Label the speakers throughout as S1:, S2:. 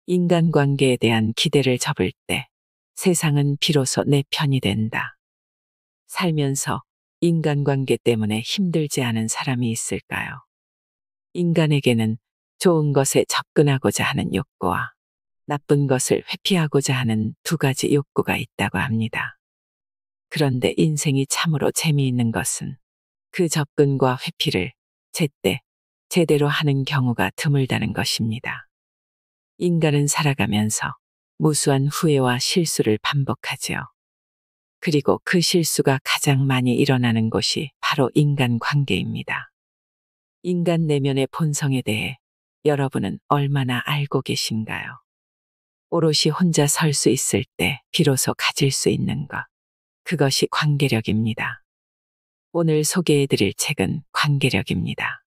S1: 인간관계에 대한 기대를 접을 때 세상은 비로소 내 편이 된다. 살면서 인간관계 때문에 힘들지 않은 사람이 있을까요? 인간에게는 좋은 것에 접근하고자 하는 욕구와 나쁜 것을 회피하고자 하는 두 가지 욕구가 있다고 합니다. 그런데 인생이 참으로 재미있는 것은 그 접근과 회피를 제때, 제대로 하는 경우가 드물다는 것입니다. 인간은 살아가면서 무수한 후회와 실수를 반복하지요. 그리고 그 실수가 가장 많이 일어나는 곳이 바로 인간관계입니다. 인간 내면의 본성에 대해 여러분은 얼마나 알고 계신가요? 오롯이 혼자 설 수 있을 때 비로소 가질 수 있는 것. 그것이 관계력입니다. 오늘 소개해드릴 책은 관계력입니다.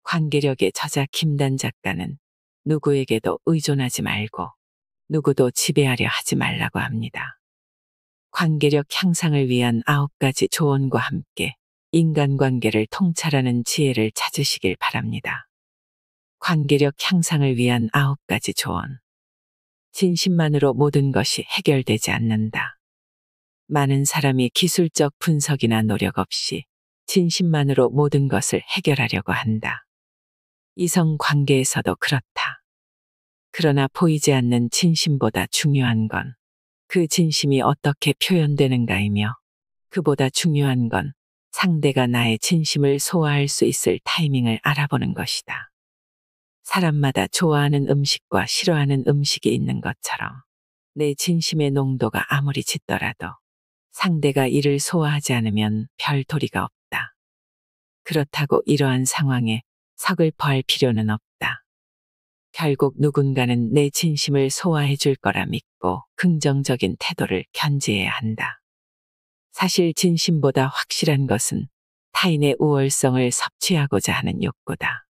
S1: 관계력의 저자 김단 작가는 누구에게도 의존하지 말고 누구도 지배하려 하지 말라고 합니다. 관계력 향상을 위한 9가지 조언과 함께 인간관계를 통찰하는 지혜를 찾으시길 바랍니다. 관계력 향상을 위한 9가지 조언. 진심만으로 모든 것이 해결되지 않는다. 많은 사람이 기술적 분석이나 노력 없이 진심만으로 모든 것을 해결하려고 한다. 이성 관계에서도 그렇다. 그러나 보이지 않는 진심보다 중요한 건 그 진심이 어떻게 표현되는가이며 그보다 중요한 건 상대가 나의 진심을 소화할 수 있을 타이밍을 알아보는 것이다. 사람마다 좋아하는 음식과 싫어하는 음식이 있는 것처럼 내 진심의 농도가 아무리 짙더라도 상대가 이를 소화하지 않으면 별 도리가 없다. 그렇다고 이러한 상황에 서글퍼할 필요는 없다. 결국 누군가는 내 진심을 소화해 줄 거라 믿고 긍정적인 태도를 견지해야 한다. 사실 진심보다 확실한 것은 타인의 우월성을 섭취하고자 하는 욕구다.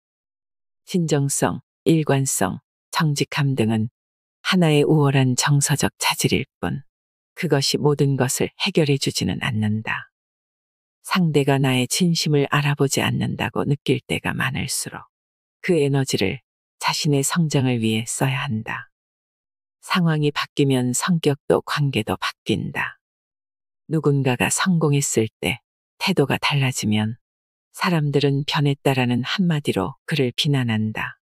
S1: 진정성, 일관성, 정직함 등은 하나의 우월한 정서적 차질일 뿐 그것이 모든 것을 해결해 주지는 않는다. 상대가 나의 진심을 알아보지 않는다고 느낄 때가 많을수록 그 에너지를 자신의 성장을 위해 써야 한다. 상황이 바뀌면 성격도 관계도 바뀐다. 누군가가 성공했을 때 태도가 달라지면 사람들은 변했다라는 한마디로 그를 비난한다.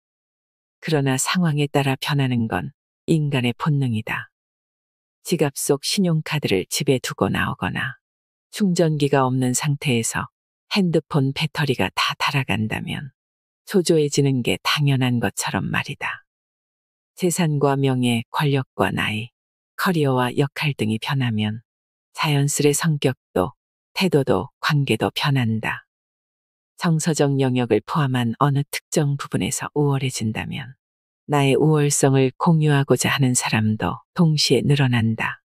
S1: 그러나 상황에 따라 변하는 건 인간의 본능이다. 지갑 속 신용카드를 집에 두고 나오거나 충전기가 없는 상태에서 핸드폰 배터리가 다 닳아간다면 초조해지는 게 당연한 것처럼 말이다. 재산과 명예, 권력과 나이, 커리어와 역할 등이 변하면 자연스레 성격도, 태도도, 관계도 변한다. 정서적 영역을 포함한 어느 특정 부분에서 우월해진다면 나의 우월성을 공유하고자 하는 사람도 동시에 늘어난다.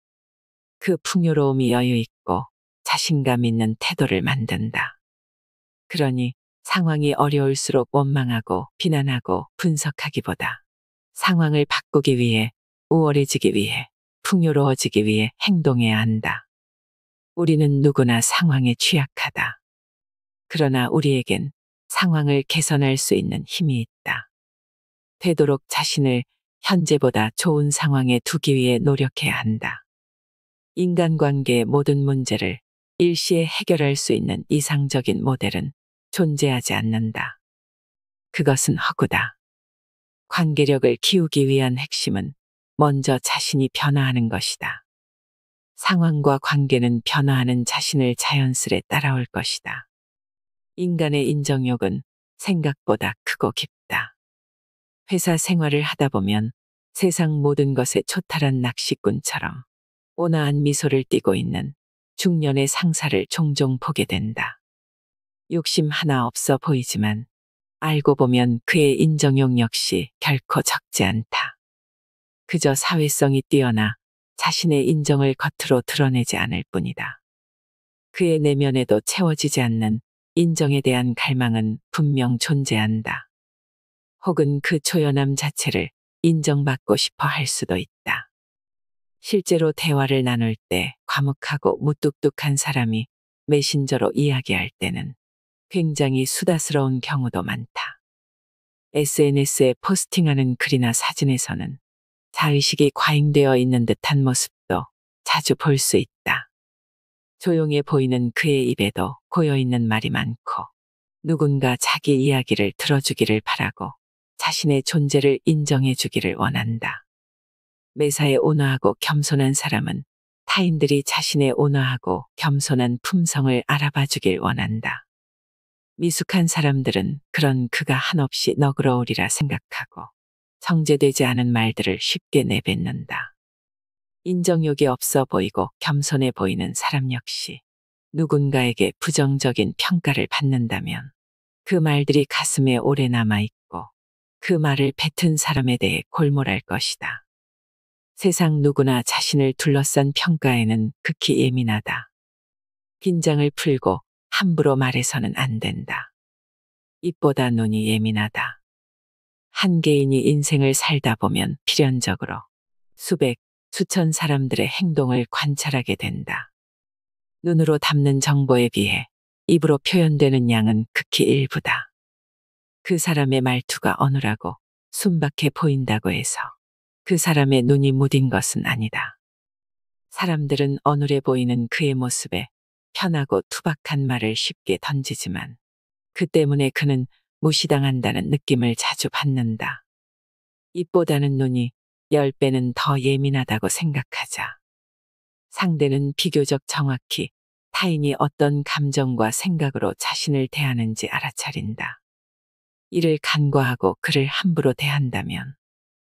S1: 그 풍요로움이 여유 있고 자신감 있는 태도를 만든다. 그러니 상황이 어려울수록 원망하고 비난하고 분석하기보다 상황을 바꾸기 위해, 우월해지기 위해, 풍요로워지기 위해 행동해야 한다. 우리는 누구나 상황에 취약하다. 그러나 우리에겐 상황을 개선할 수 있는 힘이 있다. 되도록 자신을 현재보다 좋은 상황에 두기 위해 노력해야 한다. 인간관계의 모든 문제를 일시에 해결할 수 있는 이상적인 모델은 존재하지 않는다. 그것은 허구다. 관계력을 키우기 위한 핵심은 먼저 자신이 변화하는 것이다. 상황과 관계는 변화하는 자신을 자연스레 따라올 것이다. 인간의 인정욕은 생각보다 크고 깊다. 회사 생활을 하다 보면 세상 모든 것에 초탈한 낚시꾼처럼 온화한 미소를 띠고 있는 중년의 상사를 종종 보게 된다. 욕심 하나 없어 보이지만 알고 보면 그의 인정욕 역시 결코 적지 않다. 그저 사회성이 뛰어나 자신의 인정을 겉으로 드러내지 않을 뿐이다. 그의 내면에도 채워지지 않는 인정에 대한 갈망은 분명 존재한다. 혹은 그 초연함 자체를 인정받고 싶어 할 수도 있다. 실제로 대화를 나눌 때 과묵하고 무뚝뚝한 사람이 메신저로 이야기할 때는 굉장히 수다스러운 경우도 많다. SNS에 포스팅하는 글이나 사진에서는 자의식이 과잉되어 있는 듯한 모습도 자주 볼 수 있다. 조용해 보이는 그의 입에도 고여있는 말이 많고 누군가 자기 이야기를 들어주기를 바라고 자신의 존재를 인정해주기를 원한다. 매사에 온화하고 겸손한 사람은 타인들이 자신의 온화하고 겸손한 품성을 알아봐 주길 원한다. 미숙한 사람들은 그런 그가 한없이 너그러우리라 생각하고 정제되지 않은 말들을 쉽게 내뱉는다. 인정욕이 없어 보이고 겸손해 보이는 사람 역시 누군가에게 부정적인 평가를 받는다면 그 말들이 가슴에 오래 남아있고 그 말을 뱉은 사람에 대해 골몰할 것이다. 세상 누구나 자신을 둘러싼 평가에는 극히 예민하다. 긴장을 풀고 함부로 말해서는 안 된다. 입보다 눈이 예민하다. 한 개인이 인생을 살다 보면 필연적으로 수백, 수천 사람들의 행동을 관찰하게 된다. 눈으로 담는 정보에 비해 입으로 표현되는 양은 극히 일부다. 그 사람의 말투가 어눌하고 순박해 보인다고 해서 그 사람의 눈이 무딘 것은 아니다. 사람들은 어눌해 보이는 그의 모습에 편하고 투박한 말을 쉽게 던지지만 그 때문에 그는 무시당한다는 느낌을 자주 받는다. 입보다는 눈이 10배는 더 예민하다고 생각하자. 상대는 비교적 정확히 타인이 어떤 감정과 생각으로 자신을 대하는지 알아차린다. 이를 간과하고 그를 함부로 대한다면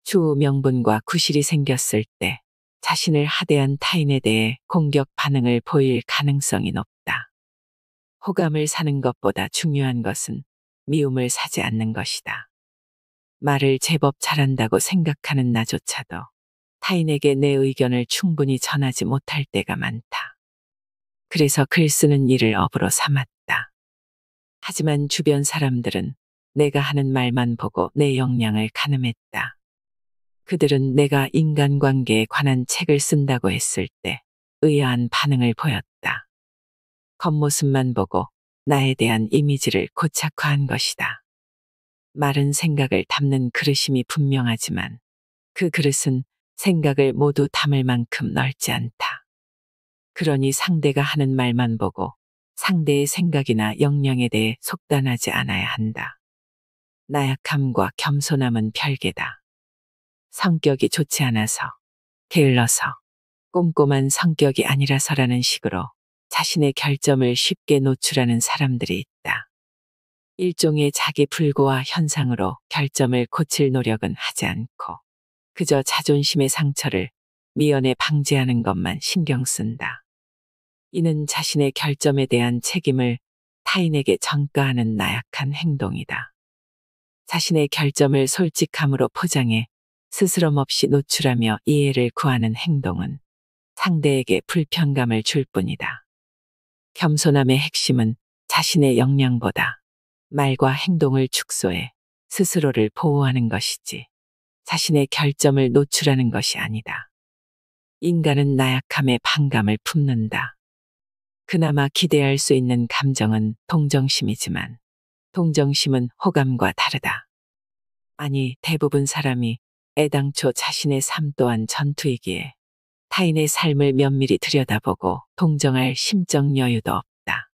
S1: 추후 명분과 구실이 생겼을 때 자신을 하대한 타인에 대해 공격 반응을 보일 가능성이 높다. 호감을 사는 것보다 중요한 것은 미움을 사지 않는 것이다. 말을 제법 잘한다고 생각하는 나조차도 타인에게 내 의견을 충분히 전하지 못할 때가 많다. 그래서 글 쓰는 일을 업으로 삼았다. 하지만 주변 사람들은 내가 하는 말만 보고 내 역량을 가늠했다. 그들은 내가 인간관계에 관한 책을 쓴다고 했을 때 의아한 반응을 보였다. 겉모습만 보고 나에 대한 이미지를 고착화한 것이다. 마른 생각을 담는 그릇임이 분명하지만 그 그릇은 생각을 모두 담을 만큼 넓지 않다. 그러니 상대가 하는 말만 보고 상대의 생각이나 역량에 대해 속단하지 않아야 한다. 나약함과 겸손함은 별개다. 성격이 좋지 않아서, 게을러서, 꼼꼼한 성격이 아니라서라는 식으로 자신의 결점을 쉽게 노출하는 사람들이 있다. 일종의 자기 불고화 현상으로 결점을 고칠 노력은 하지 않고 그저 자존심의 상처를 미연에 방지하는 것만 신경 쓴다. 이는 자신의 결점에 대한 책임을 타인에게 전가하는 나약한 행동이다. 자신의 결점을 솔직함으로 포장해 스스럼 없이 노출하며 이해를 구하는 행동은 상대에게 불편감을 줄 뿐이다. 겸손함의 핵심은 자신의 역량보다 말과 행동을 축소해 스스로를 보호하는 것이지 자신의 결점을 노출하는 것이 아니다. 인간은 나약함에 반감을 품는다. 그나마 기대할 수 있는 감정은 동정심이지만 동정심은 호감과 다르다. 아니, 대부분 사람이 애당초 자신의 삶 또한 전투이기에 타인의 삶을 면밀히 들여다보고 동정할 심적 여유도 없다.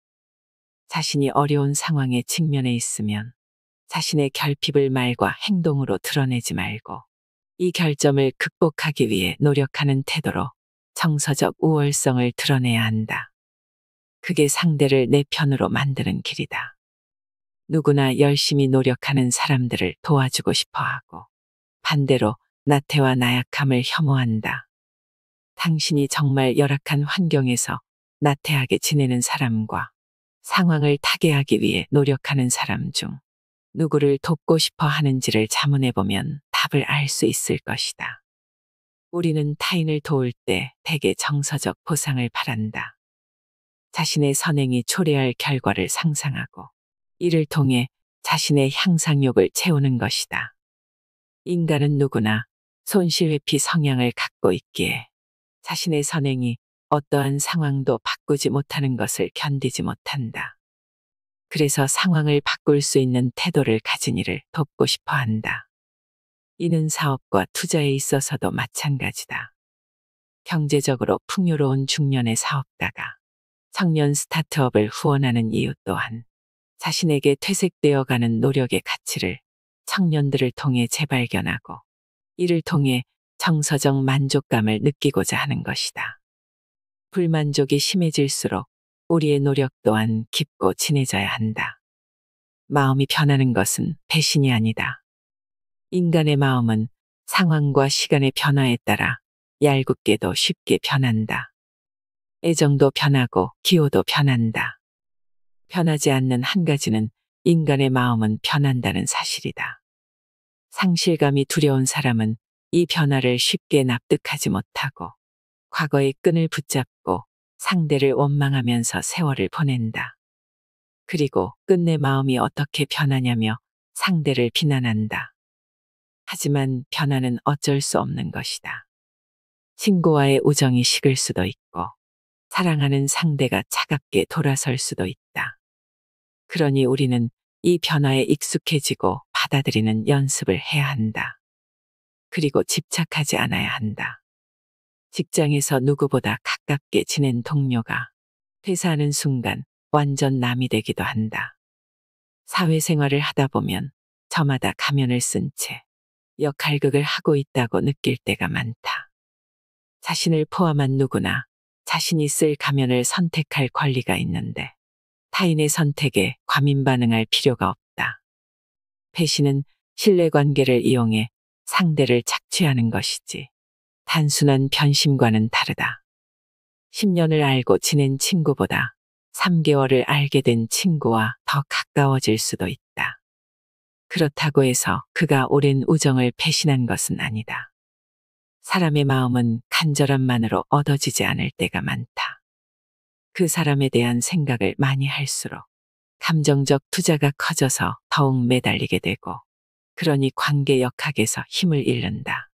S1: 자신이 어려운 상황에 직면해 있으면 자신의 결핍을 말과 행동으로 드러내지 말고 이 결점을 극복하기 위해 노력하는 태도로 정서적 우월성을 드러내야 한다. 그게 상대를 내 편으로 만드는 길이다. 누구나 열심히 노력하는 사람들을 도와주고 싶어 하고 반대로 나태와 나약함을 혐오한다. 당신이 정말 열악한 환경에서 나태하게 지내는 사람과 상황을 타개하기 위해 노력하는 사람 중 누구를 돕고 싶어 하는지를 자문해보면 답을 알 수 있을 것이다. 우리는 타인을 도울 때 대개 정서적 보상을 바란다. 자신의 선행이 초래할 결과를 상상하고 이를 통해 자신의 향상욕을 채우는 것이다. 인간은 누구나 손실회피 성향을 갖고 있기에 자신의 선행이 어떠한 상황도 바꾸지 못하는 것을 견디지 못한다. 그래서 상황을 바꿀 수 있는 태도를 가진 이를 돕고 싶어 한다. 이는 사업과 투자에 있어서도 마찬가지다. 경제적으로 풍요로운 중년의 사업가가 청년 스타트업을 후원하는 이유 또한 자신에게 퇴색되어 가는 노력의 가치를 청년들을 통해 재발견하고 이를 통해 정서적 만족감을 느끼고자 하는 것이다. 불만족이 심해질수록 우리의 노력 또한 깊고 진해져야 한다. 마음이 변하는 것은 배신이 아니다. 인간의 마음은 상황과 시간의 변화에 따라 얄궂게도 쉽게 변한다. 애정도 변하고 기호도 변한다. 변하지 않는 한 가지는 인간의 마음은 변한다는 사실이다. 상실감이 두려운 사람은 이 변화를 쉽게 납득하지 못하고 과거의 끈을 붙잡고 상대를 원망하면서 세월을 보낸다. 그리고 끝내 마음이 어떻게 변하냐며 상대를 비난한다. 하지만 변화는 어쩔 수 없는 것이다. 친구와의 우정이 식을 수도 있고 사랑하는 상대가 차갑게 돌아설 수도 있다. 그러니 우리는 이 변화에 익숙해지고 받아들이는 연습을 해야 한다. 그리고 집착하지 않아야 한다. 직장에서 누구보다 가깝게 지낸 동료가 퇴사하는 순간 완전 남이 되기도 한다. 사회생활을 하다 보면 저마다 가면을 쓴 채 역할극을 하고 있다고 느낄 때가 많다. 자신을 포함한 누구나 자신이 쓸 가면을 선택할 권리가 있는데 타인의 선택에 과민 반응할 필요가 없다. 배신은 신뢰관계를 이용해 상대를 착취하는 것이지 단순한 변심과는 다르다. 10년을 알고 지낸 친구보다 3개월을 알게 된 친구와 더 가까워질 수도 있다. 그렇다고 해서 그가 오랜 우정을 배신한 것은 아니다. 사람의 마음은 간절함만으로 얻어지지 않을 때가 많다. 그 사람에 대한 생각을 많이 할수록 감정적 투자가 커져서 더욱 매달리게 되고 그러니 관계 역학에서 힘을 잃는다.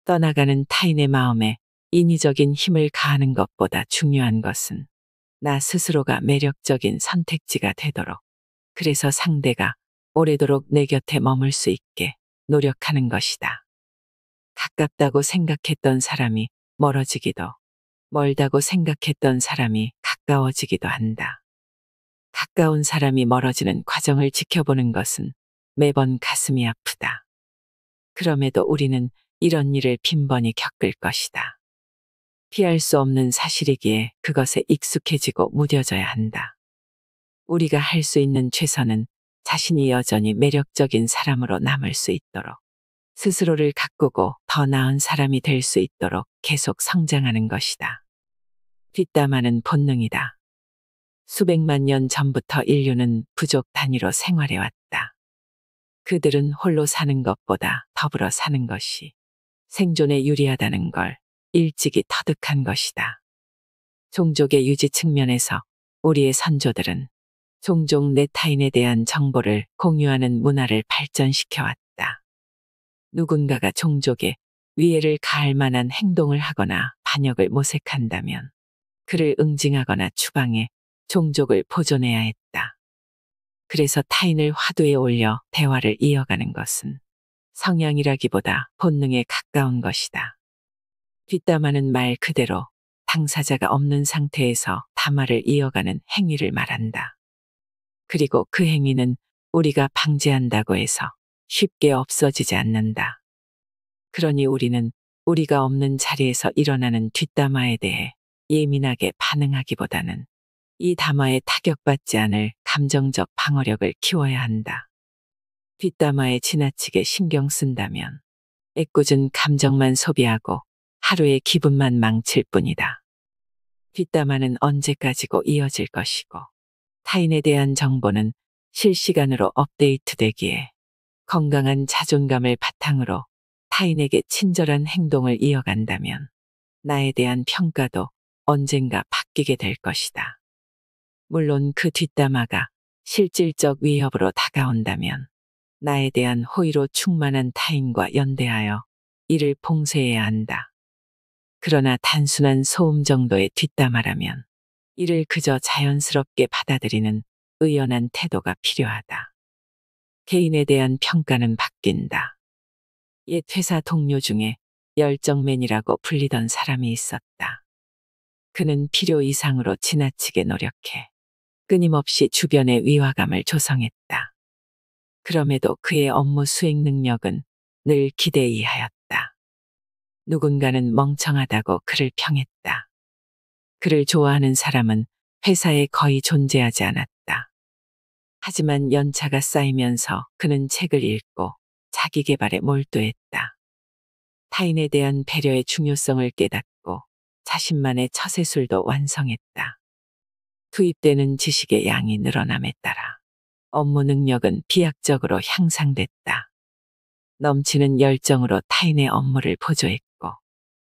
S1: 떠나가는 타인의 마음에 인위적인 힘을 가하는 것보다 중요한 것은 나 스스로가 매력적인 선택지가 되도록 그래서 상대가 오래도록 내 곁에 머물 수 있게 노력하는 것이다. 가깝다고 생각했던 사람이 멀어지기도, 멀다고 생각했던 사람이 가까워지기도 한다. 가까운 사람이 멀어지는 과정을 지켜보는 것은 매번 가슴이 아프다. 그럼에도 우리는 이런 일을 빈번히 겪을 것이다. 피할 수 없는 사실이기에 그것에 익숙해지고 무뎌져야 한다. 우리가 할 수 있는 최선은 자신이 여전히 매력적인 사람으로 남을 수 있도록 스스로를 가꾸고 더 나은 사람이 될 수 있도록 계속 성장하는 것이다. 뒷담화는 본능이다. 수백만 년 전부터 인류는 부족 단위로 생활해왔다. 그들은 홀로 사는 것보다 더불어 사는 것이 생존에 유리하다는 걸 일찍이 터득한 것이다. 종족의 유지 측면에서 우리의 선조들은 종종 내 타인에 대한 정보를 공유하는 문화를 발전시켜왔다. 누군가가 종족에 위해를 가할 만한 행동을 하거나 반역을 모색한다면 그를 응징하거나 추방해 종족을 보존해야 했다. 그래서 타인을 화두에 올려 대화를 이어가는 것은 성향이라기보다 본능에 가까운 것이다. 뒷담화는 말 그대로 당사자가 없는 상태에서 담화를 이어가는 행위를 말한다. 그리고 그 행위는 우리가 방지한다고 해서 쉽게 없어지지 않는다. 그러니 우리는 우리가 없는 자리에서 일어나는 뒷담화에 대해 예민하게 반응하기보다는 이 담화에 타격받지 않을 감정적 방어력을 키워야 한다. 뒷담화에 지나치게 신경 쓴다면 애꿎은 감정만 소비하고 하루의 기분만 망칠 뿐이다. 뒷담화는 언제까지고 이어질 것이고 타인에 대한 정보는 실시간으로 업데이트되기에 건강한 자존감을 바탕으로 타인에게 친절한 행동을 이어간다면 나에 대한 평가도 언젠가 바뀌게 될 것이다. 물론 그 뒷담화가 실질적 위협으로 다가온다면 나에 대한 호의로 충만한 타인과 연대하여 이를 봉쇄해야 한다. 그러나 단순한 소음 정도의 뒷담화라면 이를 그저 자연스럽게 받아들이는 의연한 태도가 필요하다. 개인에 대한 평가는 바뀐다. 옛 회사 동료 중에 열정맨이라고 불리던 사람이 있었다. 그는 필요 이상으로 지나치게 노력해 끊임없이 주변의 위화감을 조성했다. 그럼에도 그의 업무 수행 능력은 늘 기대 이하였다. 누군가는 멍청하다고 그를 평했다. 그를 좋아하는 사람은 회사에 거의 존재하지 않았다. 하지만 연차가 쌓이면서 그는 책을 읽고 자기 개발에 몰두했다. 타인에 대한 배려의 중요성을 깨닫고 자신만의 처세술도 완성했다. 투입되는 지식의 양이 늘어남에 따라 업무 능력은 비약적으로 향상됐다. 넘치는 열정으로 타인의 업무를 보조했고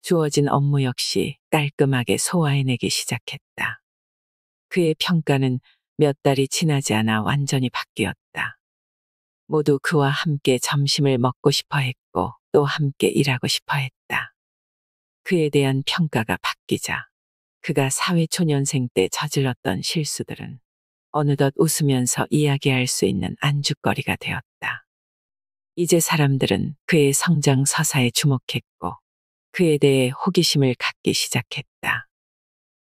S1: 주어진 업무 역시 깔끔하게 소화해내기 시작했다. 그의 평가는 몇 달이 지나지 않아 완전히 바뀌었다. 모두 그와 함께 점심을 먹고 싶어 했고 또 함께 일하고 싶어 했다. 그에 대한 평가가 바뀌자 그가 사회초년생 때 저질렀던 실수들은 어느덧 웃으면서 이야기할 수 있는 안주거리가 되었다. 이제 사람들은 그의 성장 서사에 주목했고 그에 대해 호기심을 갖기 시작했다.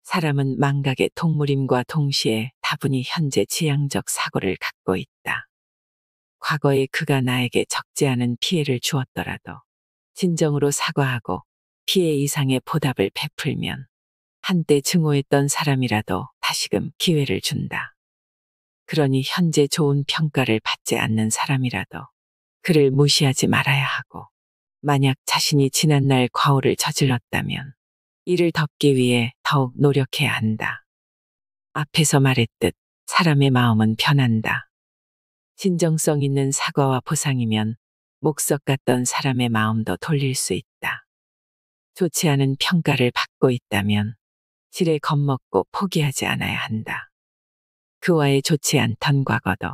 S1: 사람은 망각의 동물임과 동시에 다분히 현재 지향적 사고를 갖고 있다. 과거에 그가 나에게 적지 않은 피해를 주었더라도 진정으로 사과하고 피해 이상의 보답을 베풀면 한때 증오했던 사람이라도 다시금 기회를 준다. 그러니 현재 좋은 평가를 받지 않는 사람이라도 그를 무시하지 말아야 하고 만약 자신이 지난날 과오를 저질렀다면 이를 덮기 위해 더욱 노력해야 한다. 앞에서 말했듯 사람의 마음은 변한다. 진정성 있는 사과와 보상이면 목석 같던 사람의 마음도 돌릴 수 있다. 좋지 않은 평가를 받고 있다면 지레 겁먹고 포기하지 않아야 한다. 그와의 좋지 않던 과거도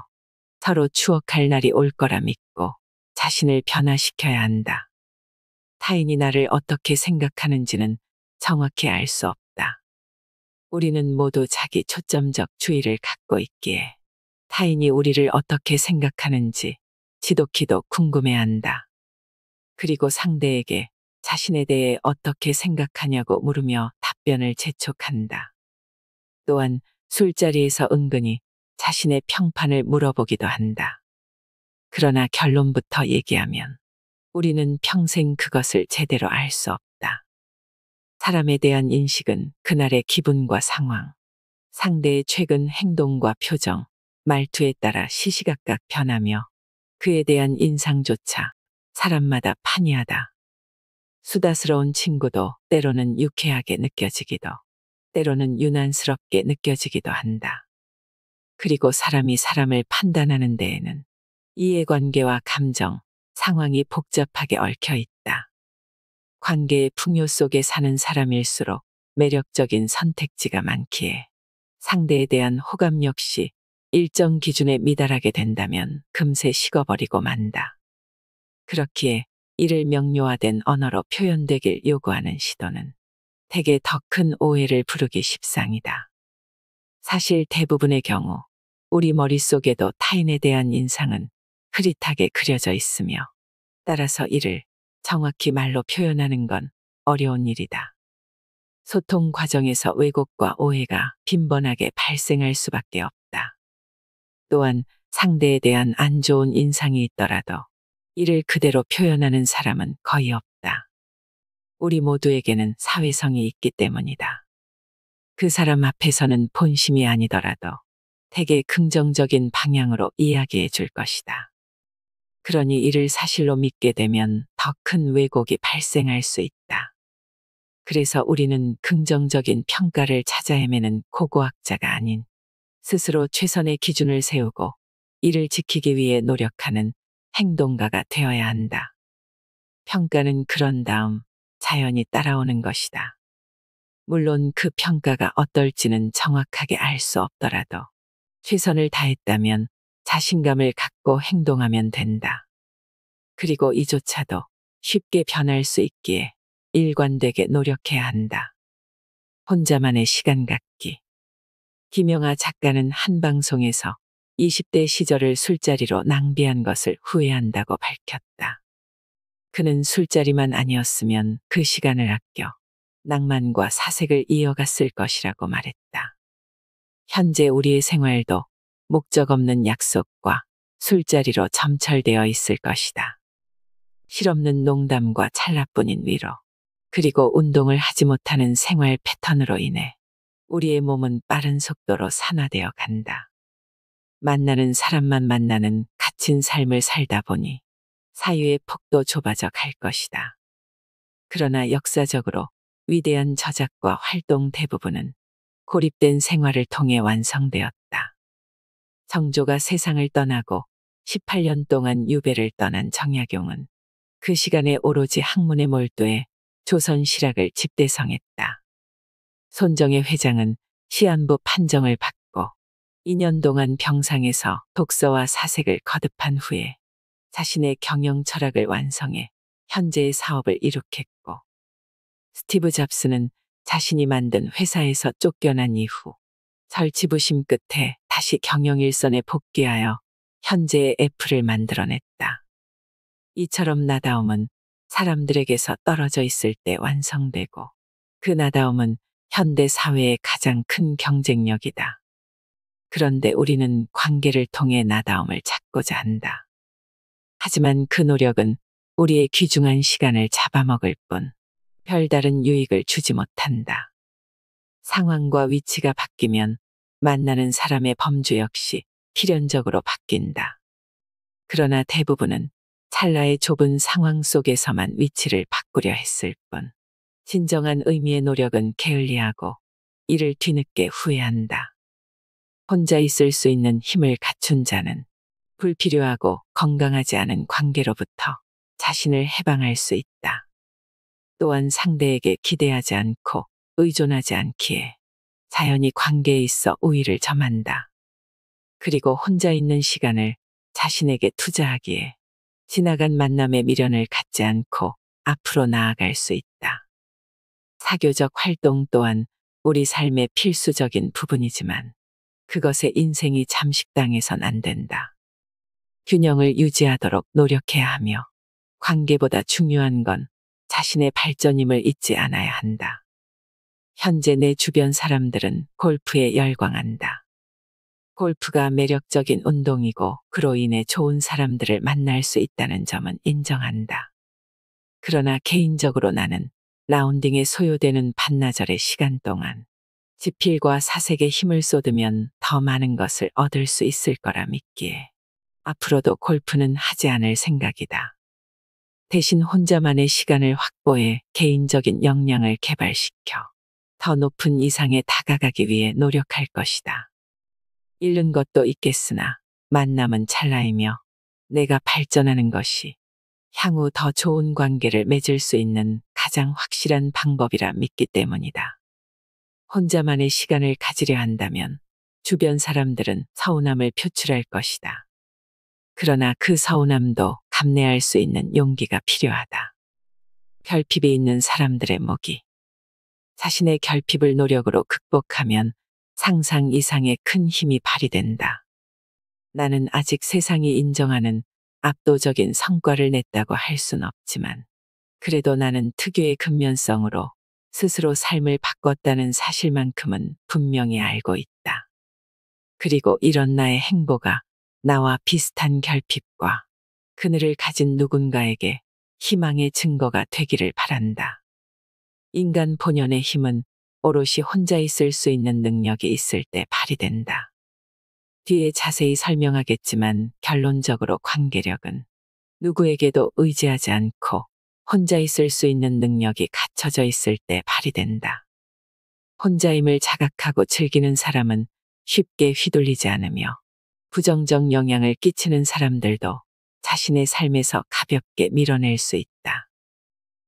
S1: 서로 추억할 날이 올 거라 믿고 자신을 변화시켜야 한다. 타인이 나를 어떻게 생각하는지는 정확히 알 수 없다. 우리는 모두 자기 초점적 주의를 갖고 있기에 타인이 우리를 어떻게 생각하는지 지독히도 궁금해한다. 그리고 상대에게 자신에 대해 어떻게 생각하냐고 물으며 답변을 재촉한다. 또한 술자리에서 은근히 자신의 평판을 물어보기도 한다. 그러나 결론부터 얘기하면 우리는 평생 그것을 제대로 알 수 없다. 사람에 대한 인식은 그날의 기분과 상황, 상대의 최근 행동과 표정, 말투에 따라 시시각각 변하며 그에 대한 인상조차 사람마다 판이하다. 수다스러운 친구도 때로는 유쾌하게 느껴지기도, 때로는 유난스럽게 느껴지기도 한다. 그리고 사람이 사람을 판단하는 데에는 이해관계와 감정, 상황이 복잡하게 얽혀 있다. 관계의 풍요 속에 사는 사람일수록 매력적인 선택지가 많기에 상대에 대한 호감 역시 일정 기준에 미달하게 된다면 금세 식어버리고 만다. 그렇기에 이를 명료화된 언어로 표현되길 요구하는 시도는 대개 더 큰 오해를 부르기 십상이다. 사실 대부분의 경우 우리 머릿속에도 타인에 대한 인상은 흐릿하게 그려져 있으며 따라서 이를 정확히 말로 표현하는 건 어려운 일이다. 소통 과정에서 왜곡과 오해가 빈번하게 발생할 수밖에 없다. 또한 상대에 대한 안 좋은 인상이 있더라도 이를 그대로 표현하는 사람은 거의 없다. 우리 모두에게는 사회성이 있기 때문이다. 그 사람 앞에서는 본심이 아니더라도 되게 긍정적인 방향으로 이야기해 줄 것이다. 그러니 이를 사실로 믿게 되면 더 큰 왜곡이 발생할 수 있다. 그래서 우리는 긍정적인 평가를 찾아 헤매는 고고학자가 아닌 스스로 최선의 기준을 세우고 이를 지키기 위해 노력하는 행동가가 되어야 한다. 평가는 그런 다음 자연히 따라오는 것이다. 물론 그 평가가 어떨지는 정확하게 알 수 없더라도 최선을 다했다면 자신감을 갖고 행동하면 된다. 그리고 이조차도 쉽게 변할 수 있기에 일관되게 노력해야 한다. 혼자만의 시간 갖기. 김영하 작가는 한 방송에서 20대 시절을 술자리로 낭비한 것을 후회한다고 밝혔다. 그는 술자리만 아니었으면 그 시간을 아껴 낭만과 사색을 이어갔을 것이라고 말했다. 현재 우리의 생활도 목적 없는 약속과 술자리로 점철되어 있을 것이다. 실없는 농담과 찰나뿐인 위로, 그리고 운동을 하지 못하는 생활 패턴으로 인해 우리의 몸은 빠른 속도로 산화되어 간다. 만나는 사람만 만나는 갇힌 삶을 살다 보니 사유의 폭도 좁아져 갈 것이다. 그러나 역사적으로 위대한 저작과 활동 대부분은 고립된 생활을 통해 완성되었다. 정조가 세상을 떠나고 18년 동안 유배를 떠난 정약용은 그 시간에 오로지 학문에 몰두해 조선 실학을 집대성했다. 손정혜 회장은 시한부 판정을 받고 2년 동안 병상에서 독서와 사색을 거듭한 후에 자신의 경영 철학을 완성해 현재의 사업을 이룩했고, 스티브 잡스는 자신이 만든 회사에서 쫓겨난 이후 절치부심 끝에 다시 경영 일선에 복귀하여 현재의 애플을 만들어냈다. 이처럼 나다움은 사람들에게서 떨어져 있을 때 완성되고, 그 나다움은 현대 사회의 가장 큰 경쟁력이다. 그런데 우리는 관계를 통해 나다움을 찾고자 한다. 하지만 그 노력은 우리의 귀중한 시간을 잡아먹을 뿐 별다른 유익을 주지 못한다. 상황과 위치가 바뀌면 만나는 사람의 범주 역시 필연적으로 바뀐다. 그러나 대부분은 찰나의 좁은 상황 속에서만 위치를 바꾸려 했을 뿐, 진정한 의미의 노력은 게을리하고 이를 뒤늦게 후회한다. 혼자 있을 수 있는 힘을 갖춘 자는 불필요하고 건강하지 않은 관계로부터 자신을 해방할 수 있다. 또한 상대에게 기대하지 않고 의존하지 않기에 자연히 관계에 있어 우위를 점한다. 그리고 혼자 있는 시간을 자신에게 투자하기에 지나간 만남의 미련을 갖지 않고 앞으로 나아갈 수 있다. 사교적 활동 또한 우리 삶의 필수적인 부분이지만 그것에 인생이 잠식당해선 안 된다. 균형을 유지하도록 노력해야 하며, 관계보다 중요한 건 자신의 발전임을 잊지 않아야 한다. 현재 내 주변 사람들은 골프에 열광한다. 골프가 매력적인 운동이고 그로 인해 좋은 사람들을 만날 수 있다는 점은 인정한다. 그러나 개인적으로 나는 라운딩에 소요되는 반나절의 시간 동안 지필과 사색에 힘을 쏟으면 더 많은 것을 얻을 수 있을 거라 믿기에 앞으로도 골프는 하지 않을 생각이다. 대신 혼자만의 시간을 확보해 개인적인 역량을 개발시켜 더 높은 이상에 다가가기 위해 노력할 것이다. 잃는 것도 있겠으나 만남은 찰나이며 내가 발전하는 것이 향후 더 좋은 관계를 맺을 수 있는 가장 확실한 방법이라 믿기 때문이다. 혼자만의 시간을 가지려 한다면 주변 사람들은 서운함을 표출할 것이다. 그러나 그 서운함도 감내할 수 있는 용기가 필요하다. 결핍이 있는 사람들의 목이. 자신의 결핍을 노력으로 극복하면 상상 이상의 큰 힘이 발휘된다. 나는 아직 세상이 인정하는 압도적인 성과를 냈다고 할 순 없지만, 그래도 나는 특유의 근면성으로 스스로 삶을 바꿨다는 사실만큼은 분명히 알고 있다. 그리고 이런 나의 행보가 나와 비슷한 결핍과 그늘을 가진 누군가에게 희망의 증거가 되기를 바란다. 인간 본연의 힘은 오롯이 혼자 있을 수 있는 능력이 있을 때 발휘된다. 뒤에 자세히 설명하겠지만 결론적으로 관계력은 누구에게도 의지하지 않고 혼자 있을 수 있는 능력이 갖춰져 있을 때 발휘된다. 혼자임을 자각하고 즐기는 사람은 쉽게 휘둘리지 않으며, 부정적 영향을 끼치는 사람들도 자신의 삶에서 가볍게 밀어낼 수 있다.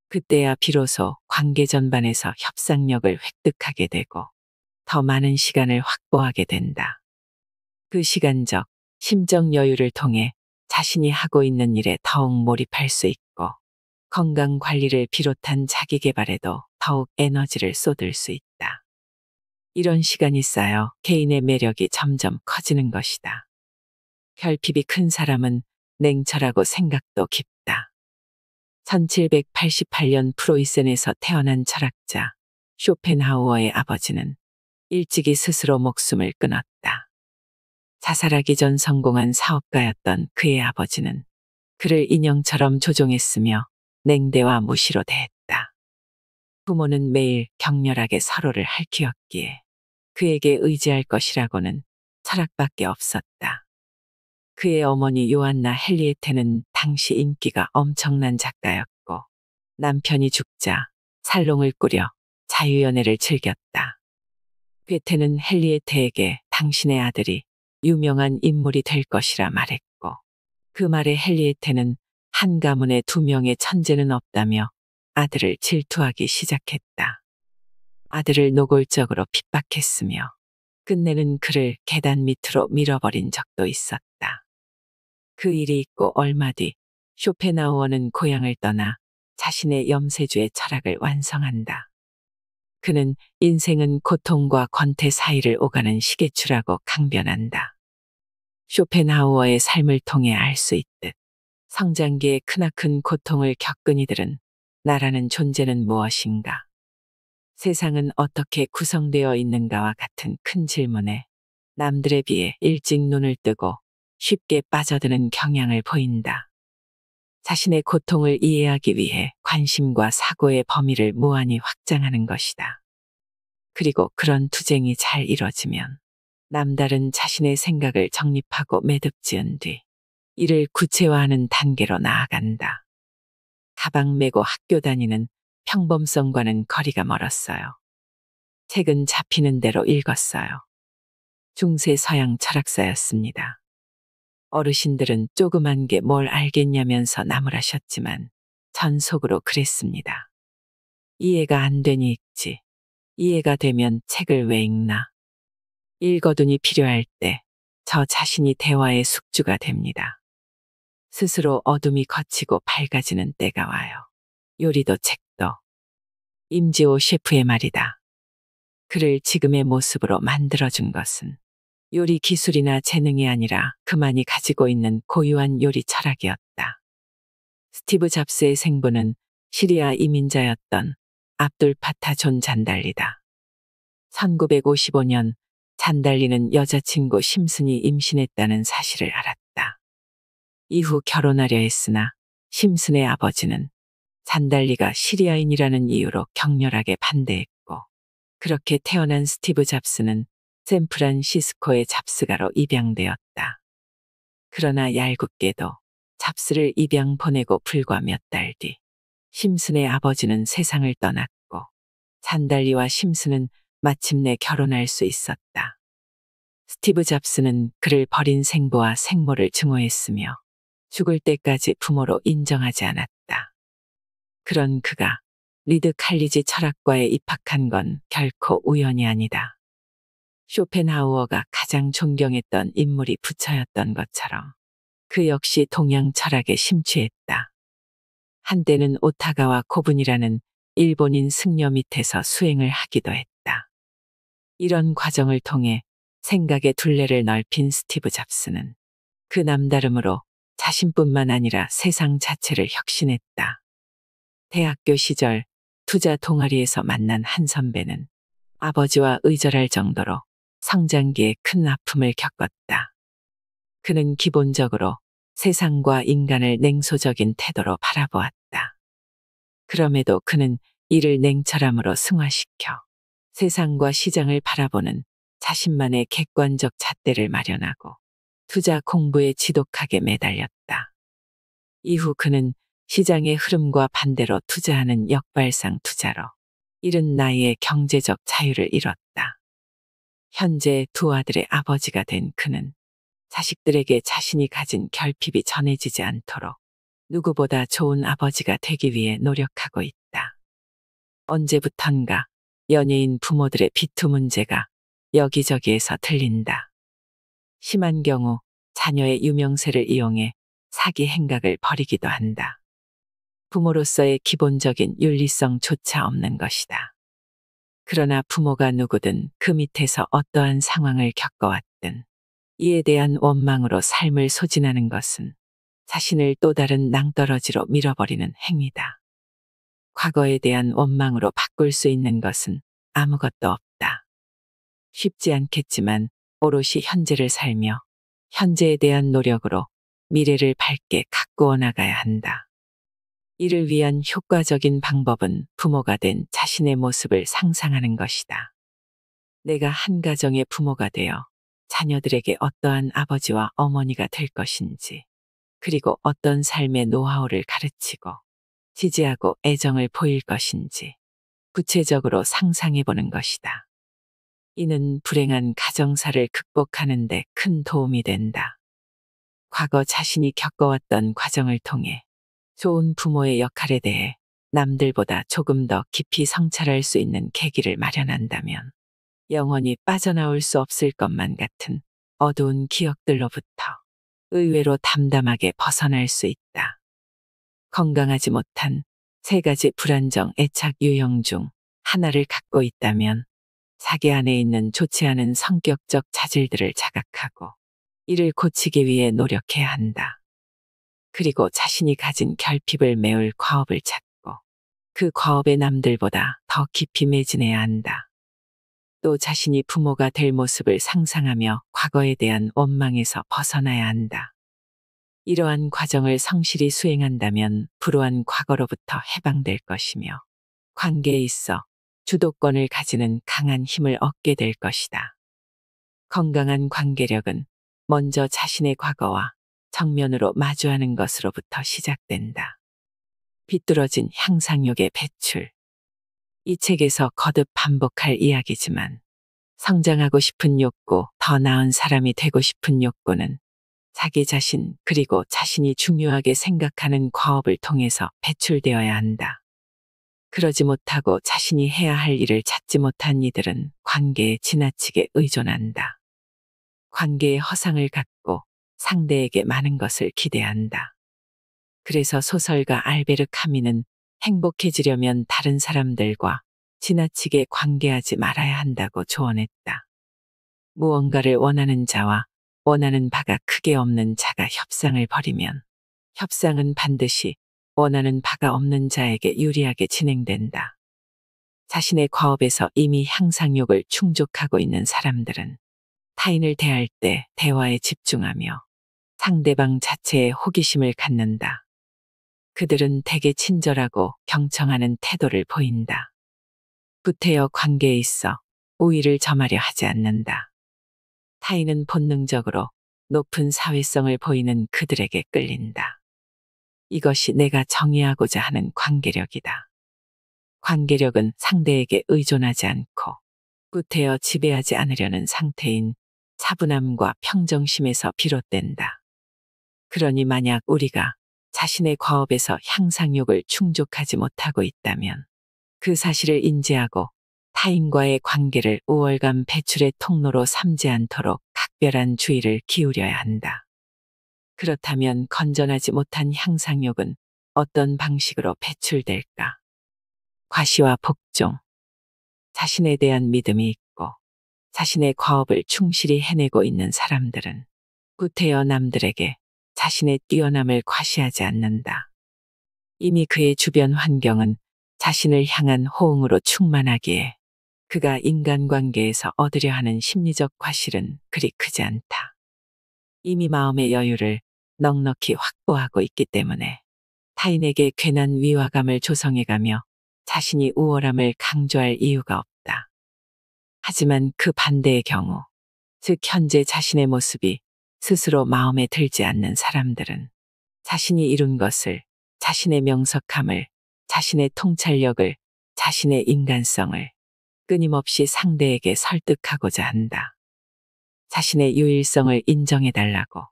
S1: 그때야 비로소 관계 전반에서 협상력을 획득하게 되고 더 많은 시간을 확보하게 된다. 그 시간적, 심적 여유를 통해 자신이 하고 있는 일에 더욱 몰입할 수 있고, 건강 관리를 비롯한 자기 개발에도 더욱 에너지를 쏟을 수 있다. 이런 시간이 쌓여 개인의 매력이 점점 커지는 것이다. 결핍이 큰 사람은 냉철하고 생각도 깊다. 1788년 프로이센에서 태어난 철학자 쇼펜하우어의 아버지는 일찍이 스스로 목숨을 끊었다. 자살하기 전 성공한 사업가였던 그의 아버지는 그를 인형처럼 조종했으며 냉대와 무시로 대했다. 부모는 매일 격렬하게 서로를 핥히었기에 그에게 의지할 것이라고는 철학밖에 없었다. 그의 어머니 요한나 헨리에테는 당시 인기가 엄청난 작가였고 남편이 죽자 살롱을 꾸려 자유연애를 즐겼다. 괴테는 헨리에테에게 당신의 아들이 유명한 인물이 될 것이라 말했고 그 말에 헨리에테는 한 가문에 2명의 천재는 없다며 아들을 질투하기 시작했다. 아들을 노골적으로 핍박했으며 끝내는 그를 계단 밑으로 밀어버린 적도 있었다. 그 일이 있고 얼마 뒤 쇼펜하우어는 고향을 떠나 자신의 염세주의 철학을 완성한다. 그는 인생은 고통과 권태 사이를 오가는 시계추라고 강변한다. 쇼펜하우어의 삶을 통해 알 수 있듯 성장기에 크나큰 고통을 겪은 이들은 나라는 존재는 무엇인가? 세상은 어떻게 구성되어 있는가와 같은 큰 질문에 남들에 비해 일찍 눈을 뜨고 쉽게 빠져드는 경향을 보인다. 자신의 고통을 이해하기 위해 관심과 사고의 범위를 무한히 확장하는 것이다. 그리고 그런 투쟁이 잘 이뤄지면 남다른 자신의 생각을 정립하고 매듭 지은 뒤 이를 구체화하는 단계로 나아간다. 가방 메고 학교 다니는 평범성과는 거리가 멀었어요. 책은 잡히는 대로 읽었어요. 중세 서양 철학사였습니다. 어르신들은 조그만 게 뭘 알겠냐면서 나무라셨지만 전 속으로 그랬습니다. 이해가 안 되니 읽지. 이해가 되면 책을 왜 읽나. 읽어둔이 필요할 때 저 자신이 대화의 숙주가 됩니다. 스스로 어둠이 걷히고 밝아지는 때가 와요. 요리도 책도. 임지호 셰프의 말이다. 그를 지금의 모습으로 만들어준 것은 요리 기술이나 재능이 아니라 그만이 가지고 있는 고유한 요리 철학이었다. 스티브 잡스의 생부는 시리아 이민자였던 압둘 파타 존 잔달리다. 1955년 잔달리는 여자친구 심슨이 임신했다는 사실을 알았다. 이후 결혼하려 했으나 심슨의 아버지는 잔달리가 시리아인이라는 이유로 격렬하게 반대했고 그렇게 태어난 스티브 잡스는 샌프란시스코의 잡스가로 입양되었다. 그러나 얄궂게도 잡스를 입양 보내고 불과 몇 달 뒤 심슨의 아버지는 세상을 떠났고 잔달리와 심슨은 마침내 결혼할 수 있었다. 스티브 잡스는 그를 버린 생부와 생모를 증오했으며 죽을 때까지 부모로 인정하지 않았다. 그런 그가 리드 칼리지 철학과에 입학한 건 결코 우연이 아니다. 쇼펜하우어가 가장 존경했던 인물이 부처였던 것처럼 그 역시 동양 철학에 심취했다. 한때는 오타가와 고분이라는 일본인 승려 밑에서 수행을 하기도 했다. 이런 과정을 통해 생각의 둘레를 넓힌 스티브 잡스는 그 남다름으로 자신뿐만 아니라 세상 자체를 혁신했다. 대학교 시절 투자 동아리에서 만난 한 선배는 아버지와 의절할 정도로 성장기에 큰 아픔을 겪었다. 그는 기본적으로 세상과 인간을 냉소적인 태도로 바라보았다. 그럼에도 그는 이를 냉철함으로 승화시켜 세상과 시장을 바라보는 자신만의 객관적 잣대를 마련하고 투자 공부에 지독하게 매달렸다. 이후 그는 시장의 흐름과 반대로 투자하는 역발상 투자로 이른 나이에 경제적 자유를 이뤘다. 현재 2 아들의 아버지가 된 그는 자식들에게 자신이 가진 결핍이 전해지지 않도록 누구보다 좋은 아버지가 되기 위해 노력하고 있다. 언제부턴가 연예인 부모들의 비투 문제가 여기저기에서 들린다. 심한 경우 자녀의 유명세를 이용해 사기 행각을 벌이기도 한다. 부모로서의 기본적인 윤리성조차 없는 것이다. 그러나 부모가 누구든 그 밑에서 어떠한 상황을 겪어왔든 이에 대한 원망으로 삶을 소진하는 것은 자신을 또 다른 낭떠러지로 밀어버리는 행위다. 과거에 대한 원망으로 바꿀 수 있는 것은 아무것도 없다. 쉽지 않겠지만 오롯이 현재를 살며 현재에 대한 노력으로 미래를 밝게 가꾸어 나가야 한다. 이를 위한 효과적인 방법은 부모가 된 자신의 모습을 상상하는 것이다. 내가 한 가정의 부모가 되어 자녀들에게 어떠한 아버지와 어머니가 될 것인지, 그리고 어떤 삶의 노하우를 가르치고 지지하고 애정을 보일 것인지 구체적으로 상상해 보는 것이다. 이는 불행한 가정사를 극복하는 데 큰 도움이 된다. 과거 자신이 겪어왔던 과정을 통해 좋은 부모의 역할에 대해 남들보다 조금 더 깊이 성찰할 수 있는 계기를 마련한다면 영원히 빠져나올 수 없을 것만 같은 어두운 기억들로부터 의외로 담담하게 벗어날 수 있다. 건강하지 못한 3가지 불안정 애착 유형 중 하나를 갖고 있다면 자기 안에 있는 좋지 않은 성격적 자질들을 자각하고 이를 고치기 위해 노력해야 한다. 그리고 자신이 가진 결핍을 메울 과업을 찾고 그 과업에 남들보다 더 깊이 매진해야 한다. 또 자신이 부모가 될 모습을 상상하며 과거에 대한 원망에서 벗어나야 한다. 이러한 과정을 성실히 수행한다면 불우한 과거로부터 해방될 것이며 관계에 있어 주도권을 가지는 강한 힘을 얻게 될 것이다. 건강한 관계력은 먼저 자신의 과거와 정면으로 마주하는 것으로부터 시작된다. 비뚤어진 향상욕의 배출. 이 책에서 거듭 반복할 이야기지만 성장하고 싶은 욕구, 더 나은 사람이 되고 싶은 욕구는 자기 자신 그리고 자신이 중요하게 생각하는 과업을 통해서 배출되어야 한다. 그러지 못하고 자신이 해야 할 일을 찾지 못한 이들은 관계에 지나치게 의존한다. 관계의 허상을 갖고 상대에게 많은 것을 기대한다. 그래서 소설가 알베르 카미는 행복해지려면 다른 사람들과 지나치게 관계하지 말아야 한다고 조언했다. 무언가를 원하는 자와 원하는 바가 크게 없는 자가 협상을 벌이면 협상은 반드시 원하는 바가 없는 자에게 유리하게 진행된다. 자신의 과업에서 이미 향상욕을 충족하고 있는 사람들은 타인을 대할 때 대화에 집중하며 상대방 자체에 호기심을 갖는다. 그들은 대개 친절하고 경청하는 태도를 보인다. 구태여 관계에 있어 우위를 점하려 하지 않는다. 타인은 본능적으로 높은 사회성을 보이는 그들에게 끌린다. 이것이 내가 정의하고자 하는 관계력이다. 관계력은 상대에게 의존하지 않고 구태여 지배하지 않으려는 상태인 차분함과 평정심에서 비롯된다. 그러니 만약 우리가 자신의 과업에서 향상욕을 충족하지 못하고 있다면 그 사실을 인지하고 타인과의 관계를 우월감 배출의 통로로 삼지 않도록 각별한 주의를 기울여야 한다. 그렇다면 건전하지 못한 향상욕은 어떤 방식으로 배출될까? 과시와 복종. 자신에 대한 믿음이 있고 자신의 과업을 충실히 해내고 있는 사람들은 구태여 남들에게 자신의 뛰어남을 과시하지 않는다. 이미 그의 주변 환경은 자신을 향한 호응으로 충만하기에 그가 인간관계에서 얻으려 하는 심리적 과실은 그리 크지 않다. 이미 마음의 여유를 넉넉히 확보하고 있기 때문에 타인에게 괜한 위화감을 조성해가며 자신이 우월함을 강조할 이유가 없다. 하지만 그 반대의 경우, 즉 현재 자신의 모습이 스스로 마음에 들지 않는 사람들은 자신이 이룬 것을, 자신의 명석함을, 자신의 통찰력을, 자신의 인간성을 끊임없이 상대에게 설득하고자 한다. 자신의 유일성을 인정해달라고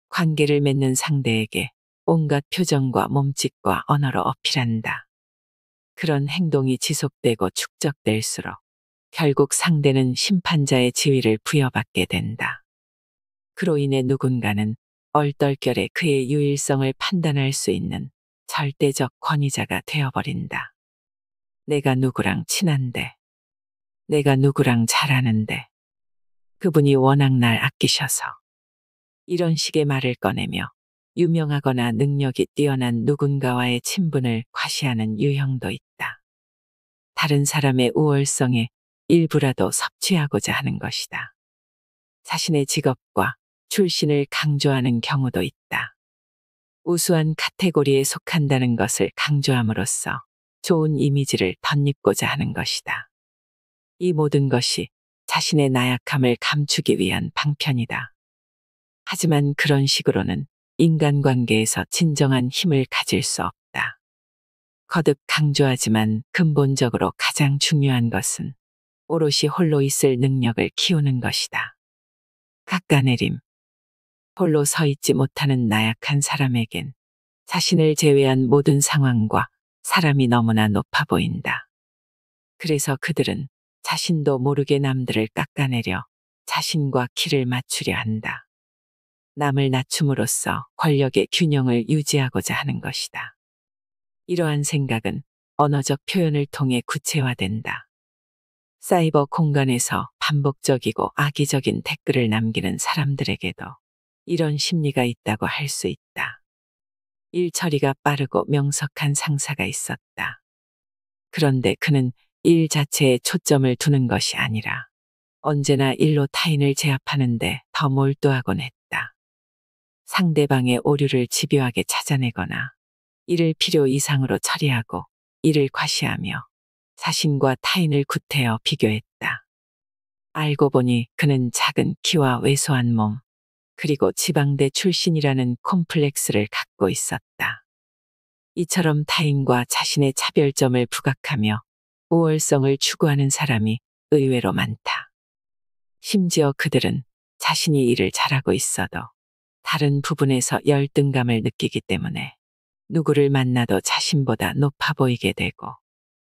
S1: 관계를 맺는 상대에게 온갖 표정과 몸짓과 언어로 어필한다. 그런 행동이 지속되고 축적될수록 결국 상대는 심판자의 지위를 부여받게 된다. 그로 인해 누군가는 얼떨결에 그의 유일성을 판단할 수 있는 절대적 권위자가 되어버린다. 내가 누구랑 친한데, 내가 누구랑 잘하는데, 그분이 워낙 날 아끼셔서 이런 식의 말을 꺼내며 유명하거나 능력이 뛰어난 누군가와의 친분을 과시하는 유형도 있다. 다른 사람의 우월성에 일부라도 섭취하고자 하는 것이다. 자신의 직업과 출신을 강조하는 경우도 있다. 우수한 카테고리에 속한다는 것을 강조함으로써 좋은 이미지를 덧입고자 하는 것이다. 이 모든 것이 자신의 나약함을 감추기 위한 방편이다. 하지만 그런 식으로는 인간관계에서 진정한 힘을 가질 수 없다. 거듭 강조하지만 근본적으로 가장 중요한 것은 오롯이 홀로 있을 능력을 키우는 것이다. 깎아내림. 홀로 서 있지 못하는 나약한 사람에겐 자신을 제외한 모든 상황과 사람이 너무나 높아 보인다. 그래서 그들은 자신도 모르게 남들을 깎아내려 자신과 키를 맞추려 한다. 남을 낮춤으로써 권력의 균형을 유지하고자 하는 것이다. 이러한 생각은 언어적 표현을 통해 구체화된다. 사이버 공간에서 반복적이고 악의적인 댓글을 남기는 사람들에게도 이런 심리가 있다고 할 수 있다. 일 처리가 빠르고 명석한 상사가 있었다. 그런데 그는 일 자체에 초점을 두는 것이 아니라 언제나 일로 타인을 제압하는데 더 몰두하곤 했다. 상대방의 오류를 집요하게 찾아내거나 이를 필요 이상으로 처리하고 이를 과시하며 자신과 타인을 구태여 비교했다. 알고 보니 그는 작은 키와 왜소한 몸, 그리고 지방대 출신이라는 콤플렉스를 갖고 있었다. 이처럼 타인과 자신의 차별점을 부각하며 우월성을 추구하는 사람이 의외로 많다. 심지어 그들은 자신이 일을 잘하고 있어도 다른 부분에서 열등감을 느끼기 때문에 누구를 만나도 자신보다 높아 보이게 되고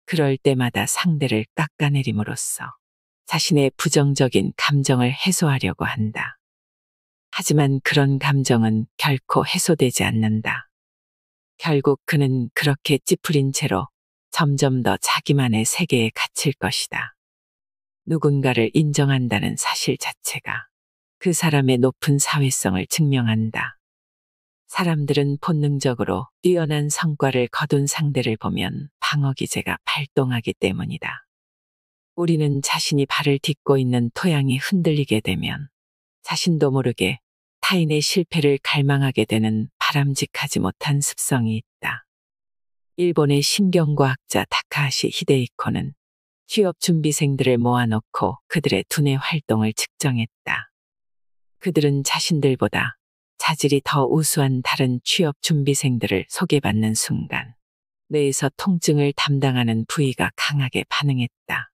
S1: 그럴 때마다 상대를 깎아내림으로써 자신의 부정적인 감정을 해소하려고 한다. 하지만 그런 감정은 결코 해소되지 않는다. 결국 그는 그렇게 찌푸린 채로 점점 더 자기만의 세계에 갇힐 것이다. 누군가를 인정한다는 사실 자체가 그 사람의 높은 사회성을 증명한다. 사람들은 본능적으로 뛰어난 성과를 거둔 상대를 보면 방어기제가 발동하기 때문이다. 우리는 자신이 발을 딛고 있는 토양이 흔들리게 되면 자신도 모르게 타인의 실패를 갈망하게 되는 바람직하지 못한 습성이 있다. 일본의 신경과학자 다카하시 히데이코는 취업 준비생들을 모아놓고 그들의 두뇌 활동을 측정했다. 그들은 자신들보다 자질이 더 우수한 다른 취업 준비생들을 소개받는 순간 뇌에서 통증을 담당하는 부위가 강하게 반응했다.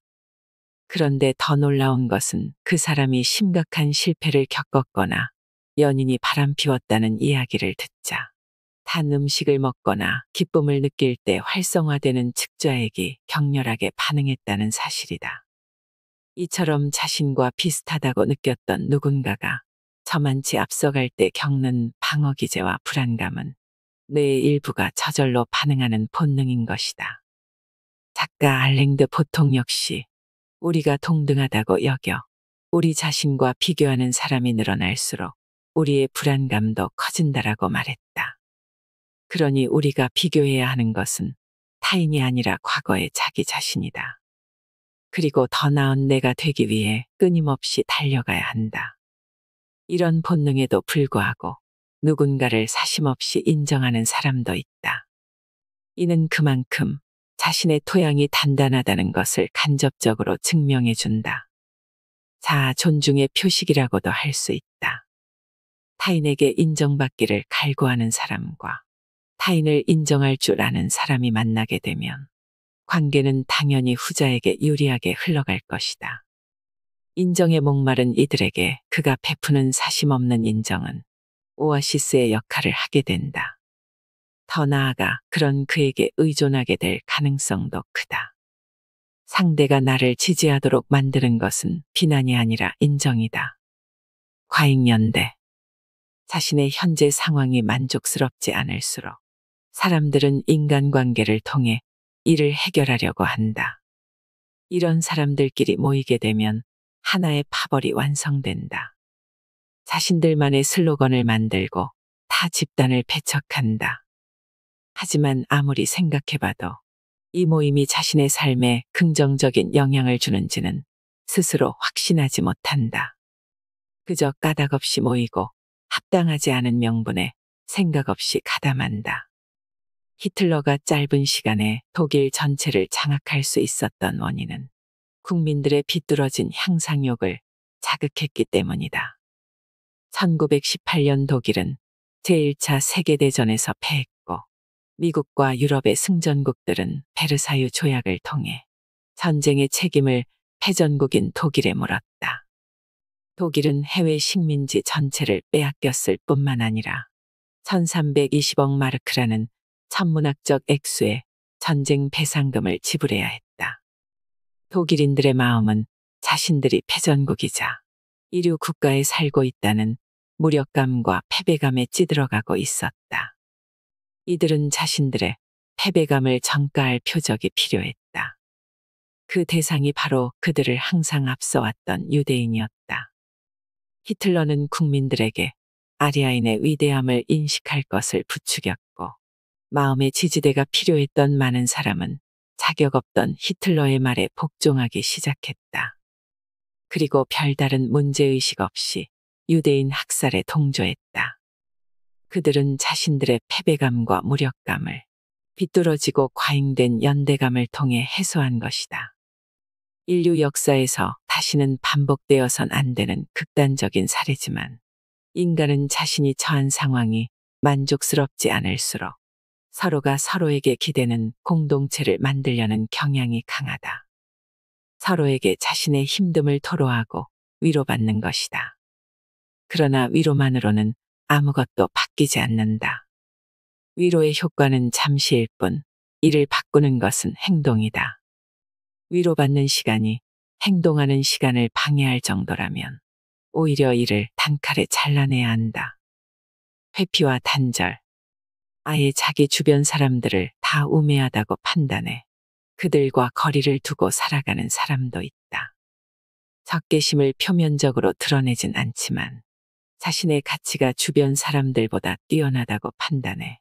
S1: 그런데 더 놀라운 것은 그 사람이 심각한 실패를 겪었거나 연인이 바람피웠다는 이야기를 듣자 단 음식을 먹거나 기쁨을 느낄 때 활성화되는 측좌액이 격렬하게 반응했다는 사실이다. 이처럼 자신과 비슷하다고 느꼈던 누군가가 저만치 앞서갈 때 겪는 방어기제와 불안감은 뇌의 일부가 저절로 반응하는 본능인 것이다. 작가 알랭드 보통 역시 우리가 동등하다고 여겨 우리 자신과 비교하는 사람이 늘어날수록 우리의 불안감도 커진다라고 말했다. 그러니 우리가 비교해야 하는 것은 타인이 아니라 과거의 자기 자신이다. 그리고 더 나은 내가 되기 위해 끊임없이 달려가야 한다. 이런 본능에도 불구하고 누군가를 사심없이 인정하는 사람도 있다. 이는 그만큼 자신의 토양이 단단하다는 것을 간접적으로 증명해 준다. 자아 존중의 표식이라고도 할 수 있다. 타인에게 인정받기를 갈구하는 사람과 타인을 인정할 줄 아는 사람이 만나게 되면 관계는 당연히 후자에게 유리하게 흘러갈 것이다. 인정에 목마른 이들에게 그가 베푸는 사심없는 인정은 오아시스의 역할을 하게 된다. 더 나아가 그런 그에게 의존하게 될 가능성도 크다. 상대가 나를 지지하도록 만드는 것은 비난이 아니라 인정이다. 과잉연대. 자신의 현재 상황이 만족스럽지 않을수록 사람들은 인간관계를 통해 이를 해결하려고 한다. 이런 사람들끼리 모이게 되면 하나의 파벌이 완성된다. 자신들만의 슬로건을 만들고 타 집단을 배척한다. 하지만 아무리 생각해봐도 이 모임이 자신의 삶에 긍정적인 영향을 주는지는 스스로 확신하지 못한다. 그저 까닭없이 모이고 합당하지 않은 명분에 생각 없이 가담한다. 히틀러가 짧은 시간에 독일 전체를 장악할 수 있었던 원인은 국민들의 비뚤어진 향상욕을 자극했기 때문이다. 1918년 독일은 제1차 세계대전에서 패했고 미국과 유럽의 승전국들은 베르사유 조약을 통해 전쟁의 책임을 패전국인 독일에 물었다. 독일은 해외 식민지 전체를 빼앗겼을 뿐만 아니라 1320억 마르크라는 천문학적 액수의 전쟁 배상금을 지불해야 했다. 독일인들의 마음은 자신들이 패전국이자 이류 국가에 살고 있다는 무력감과 패배감에 찌들어가고 있었다. 이들은 자신들의 패배감을 전가할 표적이 필요했다. 그 대상이 바로 그들을 항상 앞서왔던 유대인이었다. 히틀러는 국민들에게 아리아인의 위대함을 인식할 것을 부추겼고 마음의 지지대가 필요했던 많은 사람은 자격 없던 히틀러의 말에 복종하기 시작했다. 그리고 별다른 문제의식 없이 유대인 학살에 동조했다. 그들은 자신들의 패배감과 무력감을 비뚤어지고 과잉된 연대감을 통해 해소한 것이다. 인류 역사에서 다시는 반복되어선 안 되는 극단적인 사례지만 인간은 자신이 처한 상황이 만족스럽지 않을수록 서로가 서로에게 기대는 공동체를 만들려는 경향이 강하다. 서로에게 자신의 힘듦을 토로하고 위로받는 것이다. 그러나 위로만으로는 아무것도 바뀌지 않는다. 위로의 효과는 잠시일 뿐 이를 바꾸는 것은 행동이다. 위로받는 시간이 행동하는 시간을 방해할 정도라면 오히려 이를 단칼에 잘라내야 한다. 회피와 단절. 아예 자기 주변 사람들을 다 우매하다고 판단해 그들과 거리를 두고 살아가는 사람도 있다. 적개심을 표면적으로 드러내진 않지만 자신의 가치가 주변 사람들보다 뛰어나다고 판단해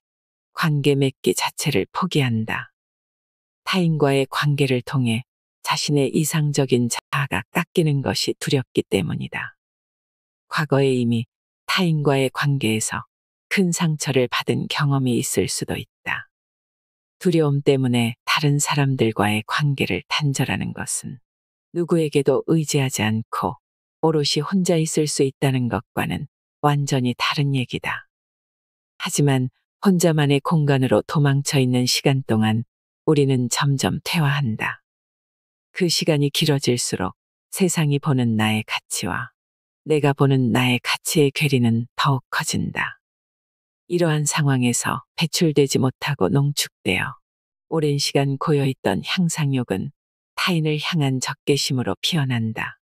S1: 관계 맺기 자체를 포기한다. 타인과의 관계를 통해 자신의 이상적인 자아가 깎이는 것이 두렵기 때문이다. 과거에 이미 타인과의 관계에서 큰 상처를 받은 경험이 있을 수도 있다. 두려움 때문에 다른 사람들과의 관계를 단절하는 것은 누구에게도 의지하지 않고 오롯이 혼자 있을 수 있다는 것과는 완전히 다른 얘기다. 하지만 혼자만의 공간으로 도망쳐 있는 시간 동안 우리는 점점 퇴화한다. 그 시간이 길어질수록 세상이 보는 나의 가치와 내가 보는 나의 가치의 괴리는 더욱 커진다. 이러한 상황에서 배출되지 못하고 농축되어 오랜 시간 고여있던 향상욕은 타인을 향한 적개심으로 피어난다.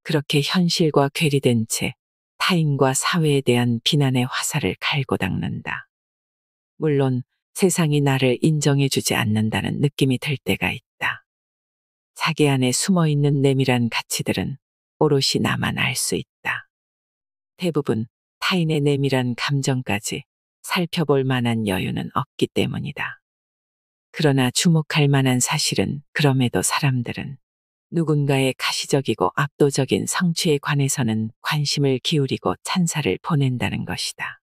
S1: 그렇게 현실과 괴리된 채 타인과 사회에 대한 비난의 화살을 갈고 닦는다. 물론 세상이 나를 인정해주지 않는다는 느낌이 들 때가 있다. 자기 안에 숨어있는 내밀한 가치들은 오롯이 나만 알 수 있다. 대부분 타인의 내밀한 감정까지 살펴볼 만한 여유는 없기 때문이다. 그러나 주목할 만한 사실은 그럼에도 사람들은 누군가의 가시적이고 압도적인 성취에 관해서는 관심을 기울이고 찬사를 보낸다는 것이다.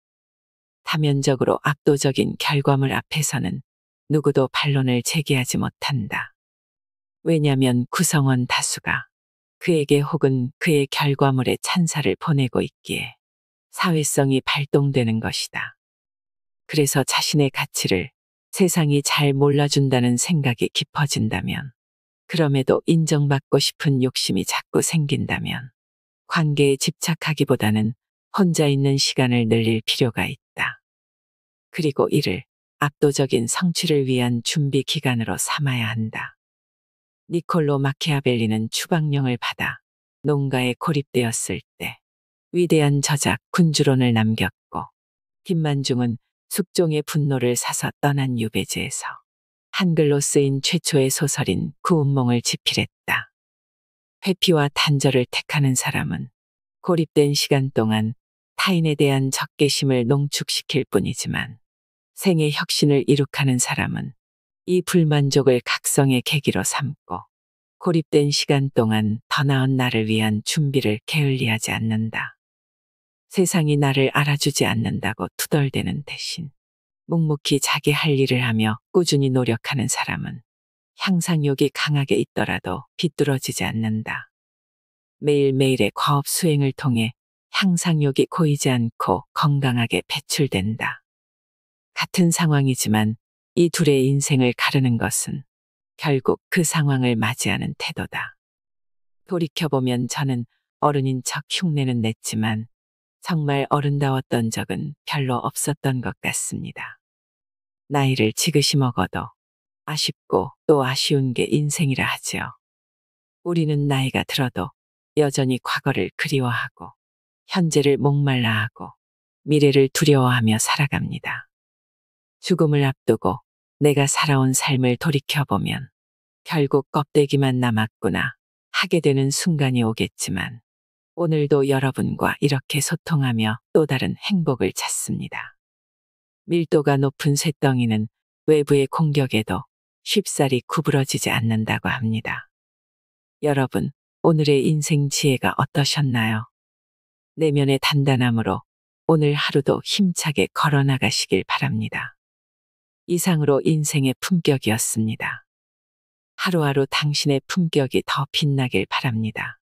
S1: 다면적으로 압도적인 결과물 앞에서는 누구도 반론을 제기하지 못한다. 왜냐하면 구성원 다수가 그에게 혹은 그의 결과물에 찬사를 보내고 있기에 사회성이 발동되는 것이다. 그래서 자신의 가치를 세상이 잘 몰라준다는 생각이 깊어진다면, 그럼에도 인정받고 싶은 욕심이 자꾸 생긴다면 관계에 집착하기보다는 혼자 있는 시간을 늘릴 필요가 있다. 그리고 이를 압도적인 성취를 위한 준비 기간으로 삼아야 한다. 니콜로 마키아벨리는 추방령을 받아 농가에 고립되었을 때 위대한 저작 군주론을 남겼고, 김만중은 숙종의 분노를 사서 떠난 유배지에서 한글로 쓰인 최초의 소설인 구운몽을 집필했다. 회피와 단절을 택하는 사람은 고립된 시간 동안 타인에 대한 적개심을 농축시킬 뿐이지만 생의 혁신을 이룩하는 사람은 이 불만족을 각성의 계기로 삼고 고립된 시간 동안 더 나은 나를 위한 준비를 게을리하지 않는다. 세상이 나를 알아주지 않는다고 투덜대는 대신 묵묵히 자기 할 일을 하며 꾸준히 노력하는 사람은 향상욕이 강하게 있더라도 비뚤어지지 않는다. 매일매일의 과업 수행을 통해 향상욕이 고이지 않고 건강하게 배출된다. 같은 상황이지만 이 둘의 인생을 가르는 것은 결국 그 상황을 맞이하는 태도다. 돌이켜보면 저는 어른인 척 흉내는 냈지만 정말 어른다웠던 적은 별로 없었던 것 같습니다. 나이를 지그시 먹어도 아쉽고 또 아쉬운 게 인생이라 하지요. 우리는 나이가 들어도 여전히 과거를 그리워하고 현재를 목말라하고 미래를 두려워하며 살아갑니다. 죽음을 앞두고 내가 살아온 삶을 돌이켜보면 결국 껍데기만 남았구나 하게 되는 순간이 오겠지만 오늘도 여러분과 이렇게 소통하며 또 다른 행복을 찾습니다. 밀도가 높은 쇳덩이는 외부의 공격에도 쉽사리 구부러지지 않는다고 합니다. 여러분, 오늘의 인생 지혜가 어떠셨나요? 내면의 단단함으로 오늘 하루도 힘차게 걸어나가시길 바랍니다. 이상으로 인생의 품격이었습니다. 하루하루 당신의 품격이 더 빛나길 바랍니다.